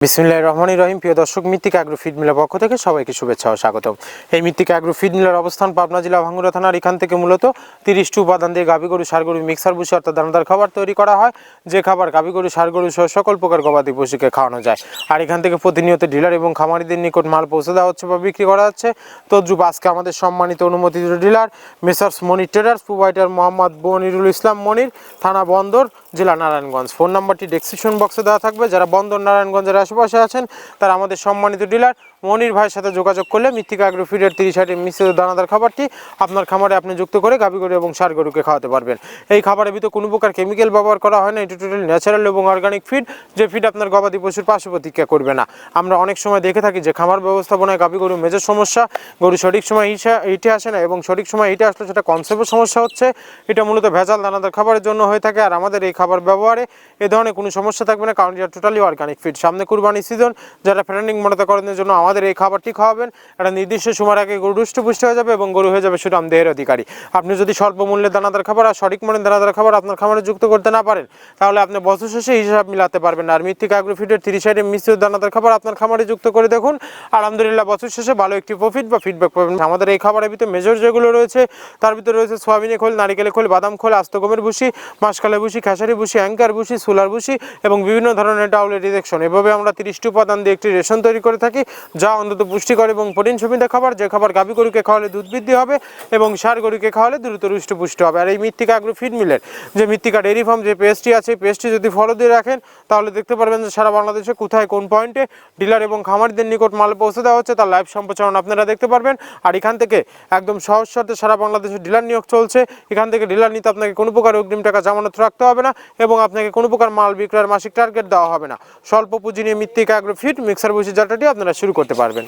বিসমিল্লাহির রহমানির রহিম। প্রিয় দর্শক, মৃত্তিকা অ্যাগ্রো ফিড মিলের পক্ষ থেকে সবাইকে শুভেচ্ছা ও স্বাগতম। এই মৃত্তিকা অ্যাগ্রো ফিড মিলের অবস্থান পাবনা জেলা ভাঙ্গুড়া থানার। এখান থেকে মূলত 30টি উপাদান দিয়ে গাভী গরু, ষাঁড় গরু মিক্সার ভুসি অর্থাৎ দানাদার খাবার তৈরি করা হয়, যে খাবার গাভী গরু, ষাঁড় গরু সহ সকল প্রকার গবাদি পশুকে খাওয়ানো যায়। আর এখান থেকে প্রতিনিয়ত ডিলার এবং খামারিদের নিকট মাল পৌঁছে দেওয়া হচ্ছে বা বিক্রি করা হচ্ছে। তদ্রুপ আজকে আমাদের সম্মানিত অনুমোদিত ডিলার মেসার্স মনির ট্রেডার্স, প্রোভাইডার মোহাম্মদ মনিরুল ইসলাম মনির, থানা বন্দর, জেলা নারায়ণগঞ্জ। ফোন নাম্বারটি ডেসক্রিপশন বক্সে দেওয়া থাকবে। যারা বন্দর নারায়ণগঞ্জের আশেপাশে আছেন তারা আমাদের সম্মানিত ডিলার মনির ভাইয়ের সাথে যোগাযোগ করলে মৃত্তিকা অ্যাগ্রো ফিডের 30 আইটেম মিশ্রিত দানাদার খাবারটি আপনার খামারে আপনি যুক্ত করে গাভী গরু এবং ষাঁড় গরুকে খাওয়াতে পারবেন। এই খাবারের ভিতরে কোনো প্রকার কেমিক্যাল ব্যবহার করা হয় না। এটি টোটাল ন্যাচারাল এবং অর্গানিক ফিড, যে ফিড আপনার গবাদি পশুর পার্শ্ব প্রতিক্রিয়া করবে না। আমরা অনেক সময় দেখে থাকি যে খামার ব্যবস্থাপনায় গাভী গরু মেজর সমস্যা, গরু সঠিক সময় হিটে আসে না এবং সঠিক সময় হিটে আসলে সেটা কনসেপ্টের সমস্যা হচ্ছে। এটা মূলত ভেজাল দানাদার খাবারের জন্য হয়ে থাকে। আর আমাদের এই খাবার ব্যবহারে এ ধরনের কোনো সমস্যা থাকবে না, কারণ এটা টোটালি অর্গানিক ফিড। সামনে কুরবানি সিজন, যারা ফ্যাটেনিং মনিটরকরণের জন্য আমাদের এই খাবারটি খাওয়াবেন, একটা নির্দিষ্ট সময়ের আগে গরু হৃষ্টপুষ্ট হয়ে যাবে এবং গরু হয়ে যাবে সুঠাম দেহের অধিকারী। আপনি যদি স্বল্প মূল্যের দানাদার খাবার আর সঠিক মানের দানাদার খাবার আপনার খামারে যুক্ত করতে না পারেন, তাহলে আপনি বছর শেষে হিসাব মিলাতে পারবেন না। আর মৃত্তিকা অ্যাগ্রো ফিডের 30 আইটেম মিশ্রিত দানাদার খাবার আপনার খামারে যুক্ত করে দেখুন, আলহামদুলিল্লাহ বছর শেষে ভালো একটি প্রফিট বা ফিডব্যাক পাবেন। আমাদের এই খাবারের ভিতরে মেজর যেগুলো রয়েছে, তার ভিতরে রয়েছে সোয়াবিনের খোল, নারিকেলের খোল, বাদাম খোল, আস্ত গমের ভুসি, মাসকালের ভুসি, খেসারি ভুসি, অ্যাঙ্কার ভুসি, সুলার ভুসি এবং বিভিন্ন ধরনের ডাউলের রিজেকশন। এভাবে আমরা 30টি উপাদান দিয়ে একটি রেশন তৈরি করে থাকি, যা অন্তত পুষ্টিকর এবং প্রোটিন সমৃদ্ধ খাবার, যে খাবার গাভী গরুকে খাওয়ালে দুধ বৃদ্ধি হবে এবং ষাঁড় গরুকে খাওয়ালে দ্রুত হৃষ্টপুষ্ট হবে। আর এই মৃত্তিকা অ্যাগ্রো ফিড মিলের যে মৃত্তিকা ডেয়ারি ফার্ম যে পেজটি আছে, পেজটি যদি ফলো দিয়ে রাখেন তাহলে দেখতে পারবেন যে সারা বাংলাদেশে কোথায় কোন পয়েন্টে ডিলার এবং খামারিদের নিকট মাল পৌঁছে দেওয়া হচ্ছে, তার লাইভ সম্প্রচারণ আপনারা দেখতে পারবেন। আর এখান থেকে একদম সহজ শর্তে সারা বাংলাদেশে ডিলার নিয়োগ চলছে। এখান থেকে ডিলার নিতে আপনাকে কোনো প্রকার অগ্রিম টাকা জামানত রাখতে হবে না এবং আপনাকে কোনো প্রকার মাল বিক্রয়ের মাসিক টার্গেট দেওয়া হবে না। স্বল্প পুঁজি নিয়ে মৃত্তিকা অ্যাগ্রো ফিড মিক্সার ভুসি যাত্রাটি আপনারা শুরু করতে পারবেন।